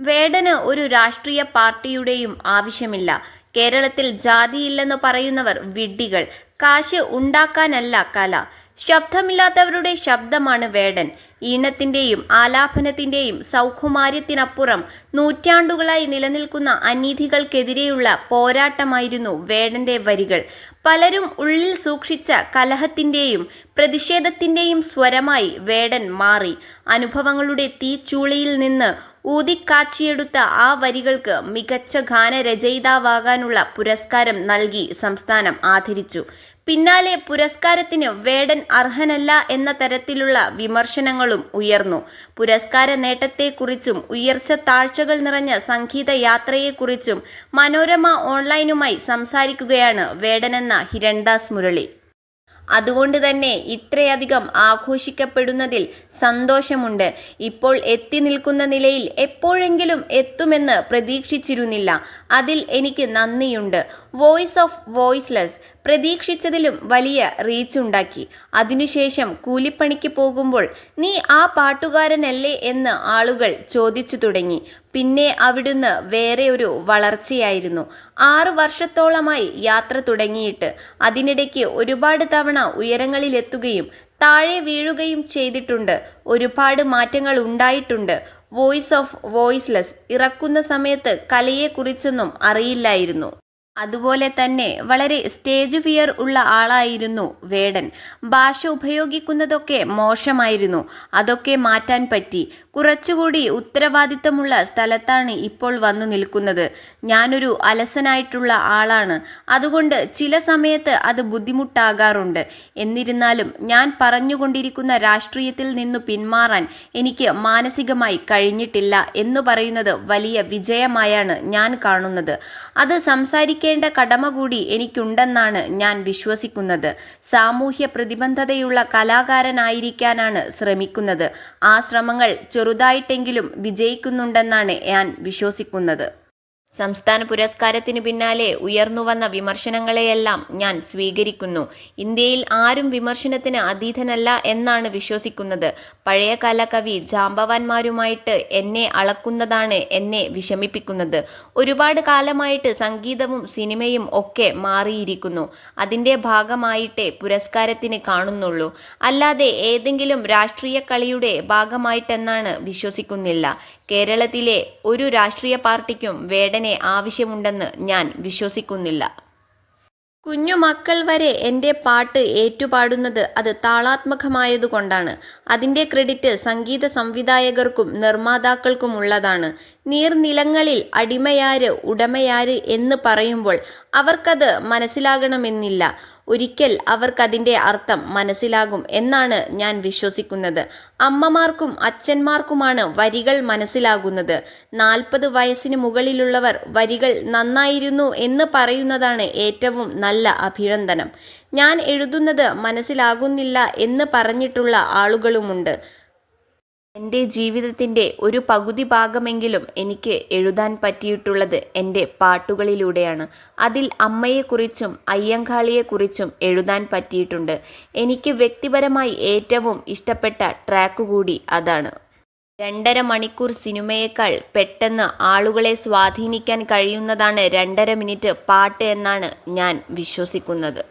വേടന് ഒരു രാഷ്ട്രീയ പാർട്ടിയുടെയും ആവശ്യമില്ല. കേരളത്തിൽ ജാതിയില്ലെന്ന് പറയുന്നവർ വിഡ്ഢികൾ. കാശ് ഉണ്ടാക്കാനല്ല കല. ശബ്ദമില്ലാത്തവരുടെ ശബ്ദമാണ് വേടൻ. ഈണത്തിന്റെയും ആലാപനത്തിന്റെയും സൗകുമാര്യത്തിനപ്പുറം നൂറ്റാണ്ടുകളായി നിലനിൽക്കുന്ന അനീതികൾക്കെതിരെയുള്ള പോരാട്ടമായിരുന്നു വേടന്റെ വരികൾ. പലരും ഉള്ളിൽ സൂക്ഷിച്ച കലഹത്തിന്റെയും പ്രതിഷേധത്തിന്റെയും സ്വരമായി വേടൻ മാറി. അനുഭവങ്ങളുടെ തീച്ചൂളയിൽ നിന്ന് ഊതിക്കാച്ചിയെടുത്ത ആ വരികൾക്ക് മികച്ച ഗാനരചയിതാവാകാനുള്ള പുരസ്കാരം നൽകി സംസ്ഥാനം ആദരിച്ചു. പിന്നാലെ പുരസ്കാരത്തിന് വേടൻ അർഹനല്ല എന്ന തരത്തിലുള്ള വിമർശനങ്ങളും ഉയർന്നു. പുരസ്കാര നേട്ടത്തെക്കുറിച്ചും ഉയർച്ച താഴ്ചകൾ നിറഞ്ഞ സംഗീത യാത്രയെക്കുറിച്ചും മനോരമ ഓൺലൈനുമായി സംസാരിക്കുകയാണ് വേടനെന്ന ഹിരൺദാസ് മുരളി. അതുകൊണ്ട് തന്നെ ഇത്രയധികം ആഘോഷിക്കപ്പെടുന്നതിൽ സന്തോഷമുണ്ട്. ഇപ്പോൾ എത്തി നിൽക്കുന്ന നിലയിൽ എപ്പോഴെങ്കിലും എത്തുമെന്ന് പ്രതീക്ഷിച്ചിരുന്നില്ല. അതിൽ എനിക്ക് നന്ദിയുണ്ട്. വോയിസ് ഓഫ് വോയിസ്ലെസ് പ്രതീക്ഷിച്ചതിലും വലിയ റീച്ചുണ്ടാക്കി. അതിനുശേഷം കൂലിപ്പണിക്ക് പോകുമ്പോൾ നീ ആ പാട്ടുകാരനല്ലേ എന്ന് ആളുകൾ ചോദിച്ചു തുടങ്ങി. പിന്നെ അവിടുന്ന് വേറെ ഒരു വളർച്ചയായിരുന്നു. 6 വർഷത്തോളമായി യാത്ര തുടങ്ങിയിട്ട്. അതിനിടയ്ക്ക് ഒരുപാട് തവണ ഉയരങ്ങളിലെത്തുകയും താഴെ വീഴുകയും ചെയ്തിട്ടുണ്ട്. ഒരുപാട് മാറ്റങ്ങൾ ഉണ്ടായിട്ടുണ്ട്. വോയിസ് ഓഫ് വോയിസ്ലെസ് ഇറക്കുന്ന സമയത്ത് കലയെക്കുറിച്ചൊന്നും അറിയില്ലായിരുന്നു. അതുപോലെ തന്നെ വളരെ സ്റ്റേജ് ഫിയർ ഉള്ള ആളായിരുന്നു വേടൻ. ഭാഷ ഉപയോഗിക്കുന്നതൊക്കെ മോശമായിരുന്നു. അതൊക്കെ മാറ്റാൻ പറ്റി. കുറച്ചുകൂടി ഉത്തരവാദിത്തമുള്ള സ്ഥലത്താണ് ഇപ്പോൾ വന്നു നിൽക്കുന്നത്. ഞാനൊരു അലസനായിട്ടുള്ള ആളാണ്. അതുകൊണ്ട് ചില സമയത്ത് അത് ബുദ്ധിമുട്ടാകാറുണ്ട്. എന്നിരുന്നാലും ഞാൻ പറഞ്ഞുകൊണ്ടിരിക്കുന്ന രാഷ്ട്രീയത്തിൽ നിന്നു പിന്മാറാൻ എനിക്ക് മാനസികമായി കഴിഞ്ഞിട്ടില്ല എന്ന് പറയുന്നത് വലിയ വിജയമായാണ് ഞാൻ കാണുന്നത്. അത് സംസാരിക്കേണ്ട കടമ കൂടി എനിക്കുണ്ടെന്നാണ് ഞാൻ വിശ്വസിക്കുന്നത്. സാമൂഹ്യ പ്രതിബദ്ധതയുള്ള കലാകാരനായിരിക്കാനാണ് ശ്രമിക്കുന്നത്. ആ ശ്രമങ്ങൾ ചെറുതായിട്ടെങ്കിലും വിജയിക്കുന്നുണ്ടെന്നാണ് ഞാൻ വിശ്വസിക്കുന്നത്. സംസ്ഥാന പുരസ്കാരത്തിന് പിന്നാലെ ഉയർന്നുവന്ന വിമർശനങ്ങളെയെല്ലാം ഞാൻ സ്വീകരിക്കുന്നു. ഇന്ത്യയിൽ ആരും വിമർശനത്തിന് അതീതനല്ല എന്നാണ് വിശ്വസിക്കുന്നത്. പഴയകാല കവി ജാമ്പവാന്മാരുമായിട്ട് എന്നെ അളക്കുന്നതാണ് എന്നെ വിഷമിപ്പിക്കുന്നത്. ഒരുപാട് കാലമായിട്ട് സംഗീതവും സിനിമയും ഒക്കെ മാറിയിരിക്കുന്നു. അതിൻ്റെ ഭാഗമായിട്ടേ പുരസ്കാരത്തിന് കാണുന്നുള്ളൂ. അല്ലാതെ ഏതെങ്കിലും രാഷ്ട്രീയ കളിയുടെ ഭാഗമായിട്ടെന്നാണ് വിശ്വസിക്കുന്നില്ല. കേരളത്തിലെ ഒരു രാഷ്ട്രീയ പാർട്ടിക്കും വേടനെ ആവശ്യമുണ്ടെന്ന് ഞാൻ വിശ്വസിക്കുന്നില്ല. കുഞ്ഞുമക്കൾ വരെ എൻ്റെ പാട്ട് ഏറ്റുപാടുന്നത് അത് താളാത്മകമായതുകൊണ്ടാണ്. അതിൻ്റെ ക്രെഡിറ്റ് സംഗീത സംവിധായകർക്കും നിർമ്മാതാക്കൾക്കുമുള്ളതാണ്. നീർനിലങ്ങളിൽ അടിമയാര് ഉടമയാര് എന്ന് പറയുമ്പോൾ അവർക്കത് മനസ്സിലാകണമെന്നില്ല. ഒരിക്കൽ അവർക്കതിൻ്റെ അർത്ഥം മനസ്സിലാകും എന്നാണ് ഞാൻ വിശ്വസിക്കുന്നത്. അമ്മമാർക്കും അച്ഛന്മാർക്കുമാണ് വരികൾ മനസ്സിലാകുന്നത്. 40 വയസ്സിന് മുകളിലുള്ളവർ വരികൾ നന്നായിരുന്നു എന്ന് പറയുന്നതാണ് ഏറ്റവും നല്ല അഭിനന്ദനം. ഞാൻ എഴുതുന്നത് മനസ്സിലാകുന്നില്ല എന്ന് പറഞ്ഞിട്ടുള്ള ആളുകളുമുണ്ട്. എൻ്റെ ജീവിതത്തിൻ്റെ ഒരു പകുതി ഭാഗമെങ്കിലും എനിക്ക് എഴുതാൻ പറ്റിയിട്ടുള്ളത് എൻ്റെ പാട്ടുകളിലൂടെയാണ്. അതിൽ അമ്മയെക്കുറിച്ചും അയ്യങ്കാളിയെക്കുറിച്ചും എഴുതാൻ പറ്റിയിട്ടുണ്ട്. എനിക്ക് വ്യക്തിപരമായി ഏറ്റവും ഇഷ്ടപ്പെട്ട ട്രാക്ക് കൂടി അതാണ്. 2.5 മണിക്കൂർ സിനിമയേക്കാൾ പെട്ടെന്ന് ആളുകളെ സ്വാധീനിക്കാൻ കഴിയുന്നതാണ് 2.5 മിനിറ്റ് പാട്ട് എന്നാണ് ഞാൻ വിശ്വസിക്കുന്നത്.